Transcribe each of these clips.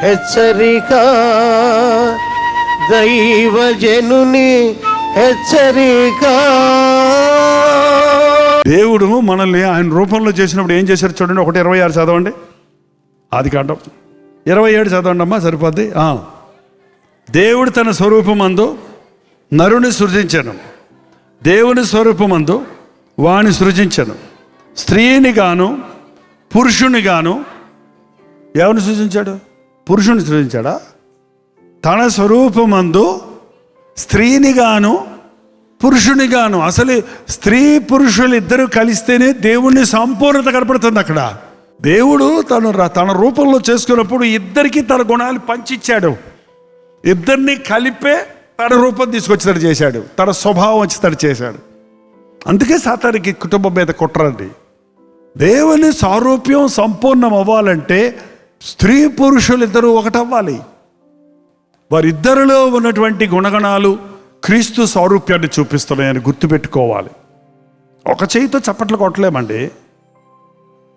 హెచ్చరిక, దైవజనుని హెచ్చరిక. దేవుడు మనల్ని ఆయన రూపంలో చేసినప్పుడు ఏం చేశారు చూడండి. 1:26 చదవండి. ఆదికాండం 27 చదవండి అమ్మా, సరిపోద్ది. దేవుడు తన స్వరూపమందు నరుని సృజించను, దేవుని స్వరూపమందు వాణ్ణి సృజించను, స్త్రీని గాను పురుషుని గాను. ఎవరిని సృజించాడు? పురుషుని సృజించాడా? తన స్వరూపమందు స్త్రీని గాను పురుషుని గాను. అసలు స్త్రీ పురుషులు ఇద్దరు కలిస్తేనే దేవుణ్ణి సంపూర్ణత కనపడుతుంది. అక్కడ దేవుడు తన రూపంలో చేసుకున్నప్పుడు ఇద్దరికి తన గుణాలు పంచిచ్చాడు. ఇద్దరిని కలిపే తన రూపం తీసుకొచ్చేటట్టు చేశాడు, తన స్వభావం వచ్చేటట్టు చేశాడు. అందుకే సాతానికి కుటుంబం మీద కుట్రండి. దేవుని సారూప్యం సంపూర్ణం అవ్వాలంటే స్త్రీ పురుషులు ఇద్దరు ఒకటవ్వాలి. వారిద్దరిలో ఉన్నటువంటి గుణగణాలు క్రీస్తు సారూప్యాన్ని చూపిస్తున్నాయని గుర్తుపెట్టుకోవాలి. ఒక చేయితో చప్పట్లు కొట్టలేమండి,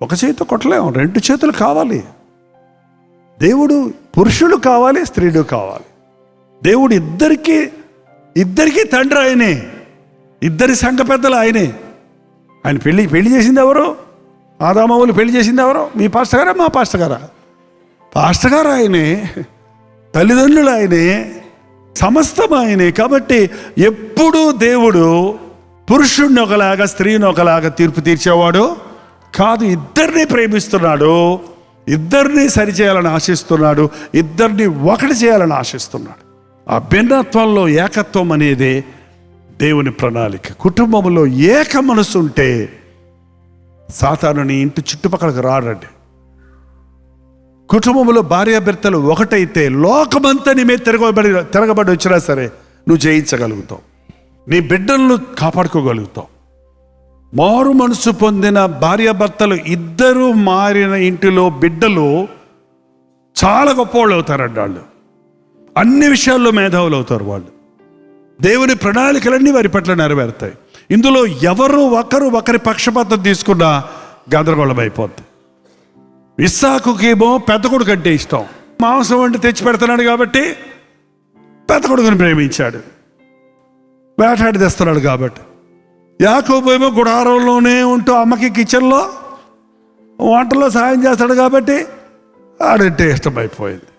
ఒక చేయితో కొట్టలేము, 2 చేతులు కావాలి. దేవుడు పురుషుడు కావాలి, స్త్రీడు కావాలి. దేవుడు ఇద్దరికి తండ్రి ఆయనే, ఇద్దరి సంఘ పెద్దలు ఆయనే. ఆయన పెళ్లి చేసింది ఎవరు? ఆదామవులు పెళ్లి చేసింది ఎవరు? మీ పాస్టర్ గారా, మా పాస్టర్ గారా? పాస్టర్ గారు ఆయనే, తల్లిదండ్రులు ఆయనే, సమస్తం ఆయనే. కాబట్టి ఎప్పుడూ దేవుడు పురుషుడిని ఒకలాగా స్త్రీని ఒకలాగా తీర్పు తీర్చేవాడు కాదు. ఇద్దరిని ప్రేమిస్తున్నాడు, ఇద్దరిని సరిచేయాలని ఆశిస్తున్నాడు, ఇద్దరిని ఒకటి చేయాలని ఆశిస్తున్నాడు. ఆ భిన్నత్వంలో ఏకత్వం అనేది దేవుని ప్రణాళిక. కుటుంబంలో ఏక మనసు ఉంటే సాతానుని ఇంటి చుట్టుపక్కలకు రాడండి. కుటుంబంలో భార్యాభర్తలు ఒకటైతే లోకమంతా నీ మీద తిరగబడి వచ్చినా సరే నువ్వు జయించగలుగుతావు, నీ బిడ్డలను కాపాడుకోగలుగుతావు. మారు మనసు పొందిన భార్యాభర్తలు ఇద్దరు మారిన ఇంటిలో బిడ్డలు చాలా గొప్పవాళ్ళు అవుతారండి. వాళ్ళు అన్ని విషయాల్లో మేధావులు అవుతారు. వాళ్ళు దేవుని ప్రణాళికలన్నీ వారి పట్ల నెరవేరుతాయి. ఇందులో ఎవరు ఒకరి పక్షపాతం తీసుకున్నా గందరగోళం అయిపోద్ది. ఇస్సాకుకేమో పెద్ద కొడుకు అంటే ఇష్టం, మాంసం వంటి తెచ్చి పెడుతున్నాడు కాబట్టి పెద్ద కొడుకుని ప్రేమించాడు, వేటాడి తెస్తున్నాడు కాబట్టి. యాకోబు ఏమో గుడారంలోనే ఉంటూ అమ్మకి కిచెన్లో వంటలో సాయం చేస్తాడు కాబట్టి ఆడంటే ఇష్టమైపోయింది.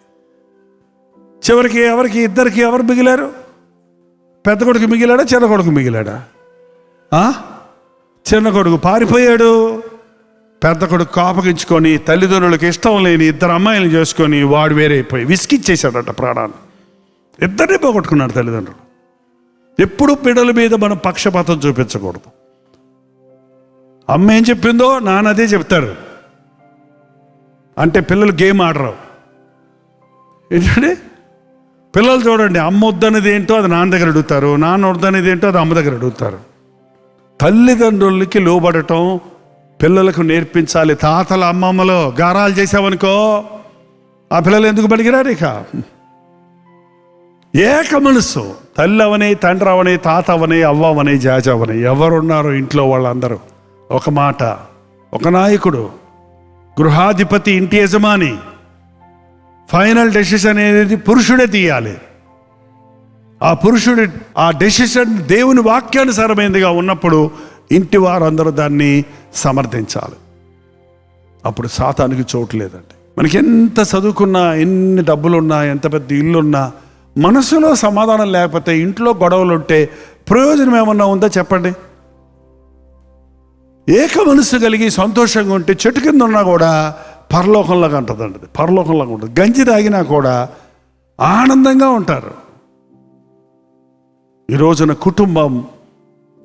చివరికి ఇద్దరికి ఎవరు మిగిలారు? పెద్ద కొడుకు మిగిలాడా, చిన్న కొడుకు మిగిలాడా? చిన్న కొడుకు పారిపోయాడు. పెద్ద కొడుకు కాపగించుకొని తల్లిదండ్రులకు ఇష్టం లేని 2 అమ్మాయిలను చేసుకొని వాడు వేరైపోయి విసిగిచ్చేశాడట ప్రాణాన్ని. ఇద్దరిని పోగొట్టుకున్నాడు తల్లిదండ్రులు. ఎప్పుడు బిడ్డల మీద మనం పక్షపాతం చూపించకూడదు. అమ్మ ఏం చెప్పిందో నాన్న అదే చెప్తారు. అంటే పిల్లలు గేమ్ ఆడరు. ఏంటంటే పిల్లలు చూడండి, అమ్మ వద్దనేది ఏంటో అది నాన్న దగ్గర అడుగుతారు, నాన్న వద్దనేది ఏంటో అది అమ్మ దగ్గర అడుగుతారు. తల్లిదండ్రులకి లోబడటం పిల్లలకు నేర్పించాలి. తాతల అమ్మమ్మలో గారాలు చేసావనుకో ఆ పిల్లలు ఎందుకు పనికిరారు? ఇక ఏక మనసు, తల్లి అవని, తండ్రి అవని, తాత అవని, అవ్వ అవని, జాజ అవని, ఎవరున్నారో ఇంట్లో వాళ్ళందరూ ఒక మాట, ఒక నాయకుడు, గృహాధిపతి, ఇంటి యజమాని. ఫైనల్ డెసిషన్ అనేది పురుషుడే తీయాలి. ఆ డెసిషన్ దేవుని వాక్యానుసారమైనదిగా ఉన్నప్పుడు ఇంటి వారందరూ దాన్ని సమర్థించాలి. అప్పుడు సాతానికి చోటు లేదండి. మనకి ఎంత చదువుకున్నా, ఎన్ని డబ్బులున్నా, ఎంత పెద్ద ఇల్లున్నా, మనసులో సమాధానం లేకపోతే, ఇంట్లో గొడవలు ఉంటే ప్రయోజనం ఏమన్నా ఉందా చెప్పండి? ఏక మనసు కలిగి సంతోషంగా ఉంటే చెట్టు కింద ఉన్నా కూడా పరలోకంలాగా ఉంటుందండి. పరలోకంలాగా ఉంటుంది. గంజి తాగినా కూడా ఆనందంగా ఉంటారు. ఈ రోజున కుటుంబం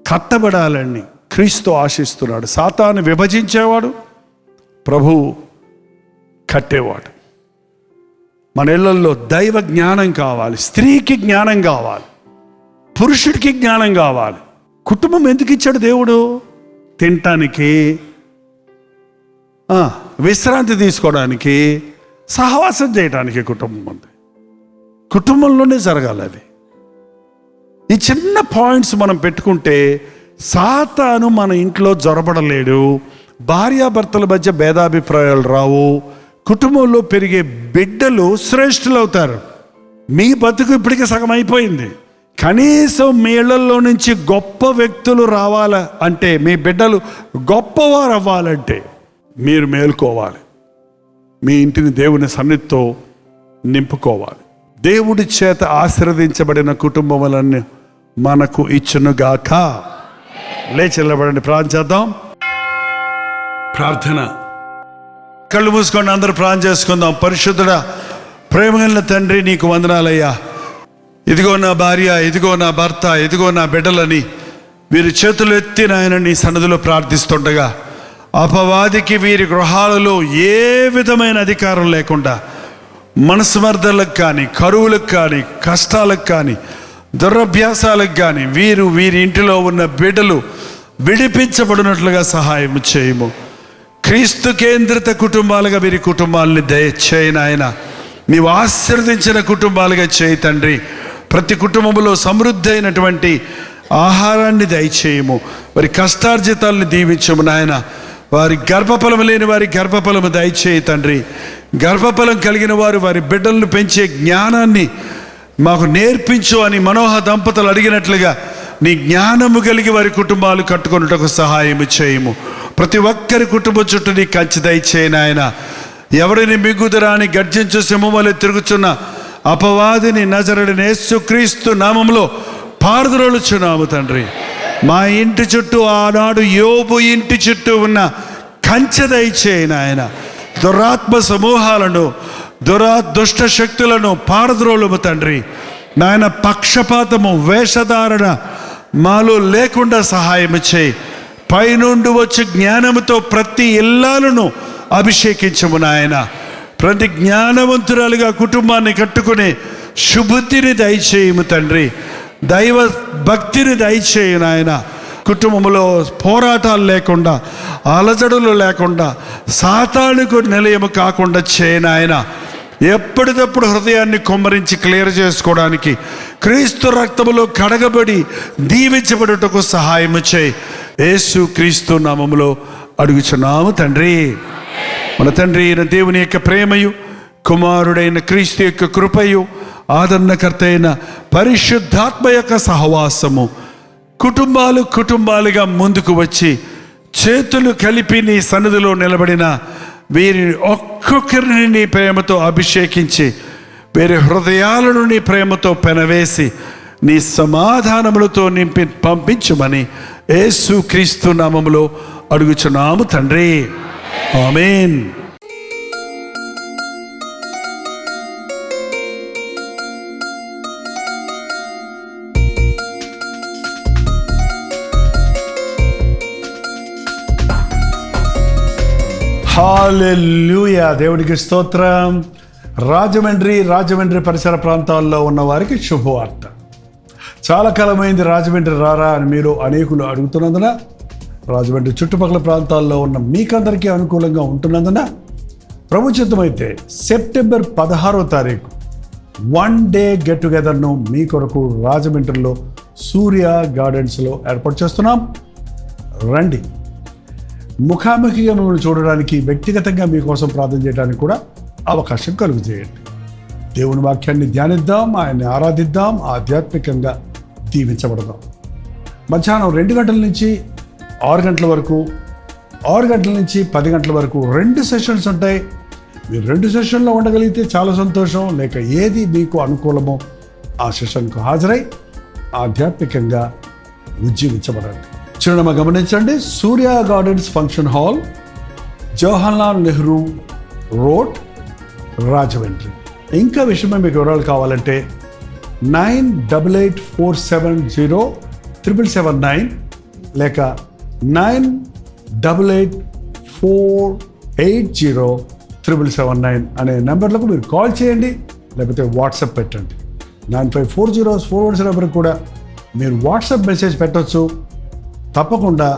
కట్టబడాలని క్రీస్తు ఆశిస్తున్నాడు. సాతాను విభజించేవాడు, ప్రభు కట్టేవాడు. మన ఇళ్లలో దైవ జ్ఞానం కావాలి, స్త్రీకి జ్ఞానం కావాలి, పురుషుడికి జ్ఞానం కావాలి. కుటుంబం ఎందుకు ఇచ్చాడు దేవుడు? తినటానికి, విశ్రాంతి తీసుకోవడానికి, సహవాసం చేయడానికి కుటుంబం ఉంది. కుటుంబంలోనే జరగాలి అవి. ఈ చిన్న పాయింట్స్ మనం పెట్టుకుంటే సాతాను మన ఇంట్లో జొరబడలేడు. భార్యాభర్తల మధ్య భేదాభిప్రాయాలు రావు. కుటుంబంలో పెరిగే బిడ్డలు శ్రేష్ఠులు అవుతారు. మీ బతుకు ఇప్పటికే సగం అయిపోయింది. కనీసం మీ ఇళ్లలో నుంచి గొప్ప వ్యక్తులు రావాలా అంటే, మీ బిడ్డలు గొప్పవారు అవ్వాలంటే మీరు మేలుకోవాలి. మీ ఇంటిని దేవుని సన్నిధితో నింపుకోవాలి. దేవుడి చేత ఆశీర్వదించబడిన కుటుంబములన్నీ మనకు ఇచ్చునుగాక. లేచి నిలబడండి, ప్రార్థన చేద్దాం. ప్రార్థన. కళ్ళు మూసుకొని అందరూ ప్రార్థన చేసుకుందాం. పరిశుద్ధుడా, ప్రేమగల తండ్రి, నీకు వందనాలయ్యా. ఇదిగో నా భార్య, ఇదిగో నా భర్త, ఇదిగో నా బిడ్డలని వీరి చేతులు ఎత్తి నాయన నీ సన్నిధిలో ప్రార్థిస్తుండగా, అపవాదికి వీరి గృహాలలో ఏ విధమైన అధికారం లేకుండా మనస్మర్ధలకు కానీ, కరువులకు కానీ, కష్టాలకు కానీ, దురభ్యాసాలకు కానీ వీరి ఇంటిలో ఉన్న బిడ్డలు విడిపించబడినట్లుగా సహాయం చేయము. క్రీస్తు కేంద్రిత కుటుంబాలుగా వీరి కుటుంబాలని దయచేయి నాయన. నీవు ఆశీర్వదించిన కుటుంబాలుగా చేయి తండ్రి. ప్రతి కుటుంబంలో సమృద్ధి అయినటువంటి ఆహారాన్ని దయచేయము. వారి కష్టార్జితాలను దీవించము నాయన. వారి గర్భఫలం లేని వారి గర్భఫలము దయచేయి తండ్రి. గర్భఫలం కలిగిన వారు వారి బిడ్డలను పెంచే జ్ఞానాన్ని మాకు నేర్పించు అని మనోహ దంపతులు అడిగినట్లుగా నీ జ్ఞానము కలిగి వారి కుటుంబాలు కట్టుకొనుటకు సహాయం చేయము. ప్రతి ఒక్కరి కుటుంబం చుట్టూ నీ కంచి దయచేయి నాయన. ఎవరిని మిగుదరాని గర్జించు సింహం వలె తిరుగుచున్న అపవాదిని నజరుడైన యేసుక్రీస్తు నామములో పారద్రోలుచున్నాము తండ్రి. మా ఇంటి చుట్టూ ఆనాడు యోబు ఇంటి చుట్టూ ఉన్న కంచె దయచేయి నాయన. దురాత్మ సమూహాలను, దుష్ట శక్తులను పారద్రోలుము తండ్రి. నాయన, పక్షపాతము, వేషధారణ మాలో లేకుండా సహాయం చేయి. పైనుండి వచ్చి జ్ఞానముతో ప్రతి ఇల్లాలను అభిషేకించము నాయన. ప్రతి జ్ఞానవంతురాలుగా కుటుంబాన్ని కట్టుకునే శుభుద్ధిని దయచేయము తండ్రి. దైవ భక్తిని దయచేయి నాయన. కుటుంబంలో పోరాటాలు లేకుండా, అలజడులు లేకుండా, సాతానుకు నిలయము కాకుండా చేయనాయన. ఎప్పటికప్పుడు హృదయాన్ని కొమ్మరించి క్లియర్ చేసుకోవడానికి క్రీస్తు రక్తములో కడగబడి దీవించబడుటకు సహాయము చేయి. యేసు క్రీస్తు నామములో అడుగుచున్నాము తండ్రి. మన తండ్రి అయిన దేవుని యొక్క ప్రేమయు, కుమారుడైన క్రీస్తు యొక్క కృపయు, ఆదరణకర్త అయిన పరిశుద్ధాత్మ యొక్క సహవాసము కుటుంబాలుగా ముందుకు వచ్చి చేతులు కలిపి నీ సన్నిధిలో నిలబడిన వీరిని ఒక్కొక్కరిని నీ ప్రేమతో అభిషేకించి వీరి హృదయాలను నీ ప్రేమతో పెనవేసి నీ సమాధానములతో నింపి పంపించుమని యేసు క్రీస్తు నామములో అడుగుచున్నాము తండ్రి. ఆమేన్. హల్లెలూయా. దేవుడికి స్తోత్రం. రాజమండ్రి పరిసర ప్రాంతాల్లో ఉన్న వారికి శుభవార్త. చాలా కాలమైంది రాజమండ్రి రారా అని మీరు అనేకులు అడుగుతున్నందున, రాజమండ్రి చుట్టుపక్కల ప్రాంతాల్లో ఉన్న మీకందరికీ అనుకూలంగా ఉంటున్నందున, ప్రభు చిత్తమైతే సెప్టెంబర్ 16వ తారీఖు 1 డే గెట్ టుగెదర్ను మీ కొరకు రాజమండ్రిలో సూర్య గార్డెన్స్లో ఏర్పాటు చేస్తున్నాం. రండి. ముఖాముఖిగా మిమ్మల్ని చూడడానికి, వ్యక్తిగతంగా మీకోసం ప్రార్థన చేయడానికి కూడా అవకాశం కలుగు చేయండి. దేవుని వాక్యాన్ని ధ్యానిద్దాం, ఆయన్ని ఆరాధిద్దాం, ఆధ్యాత్మికంగా దీవించబడదాం. మధ్యాహ్నం 2 గంటల నుంచి 6 గంటల వరకు, 6 గంటల నుంచి 10 గంటల వరకు 2 సెషన్స్ ఉంటాయి. మీరు 2 సెషన్లో ఉండగలిగితే చాలా సంతోషం. లేక ఏది మీకు అనుకూలమో ఆ సెషన్కు హాజరై ఆధ్యాత్మికంగా ఉజ్జీవించబడండి. చిరునామా గమనించండి. Surya gardens function hall, Jawaharlal Nehru road, Rajahmundry. ఇంకా విషయమే మీకు వివరాలు కావాలంటే 9884707779 లేక 9884807779 అనే నెంబర్లకు మీరు కాల్ చేయండి, లేకపోతే వాట్సాప్ పెట్టండి. 954041 నెంబర్కి కూడా మీరు వాట్సాప్ మెసేజ్ పెట్టవచ్చు. తప్పకుండా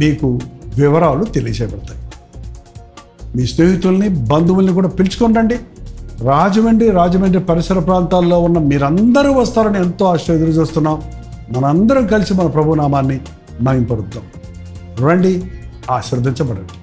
మీకు వివరాలు తెలియజేయబడతాయి. మీ స్నేహితుల్ని, బంధువుల్ని కూడా పిలుచుకోండి. రాజమండ్రి పరిసర ప్రాంతాల్లో ఉన్న మీరందరూ వస్తారని ఎంతో ఆశ ఎదురు చూస్తున్నాం. మనందరం కలిసి మన ప్రభునామాన్ని మహింపరుద్దాం. రండి, ఆశీర్వదించబడండి.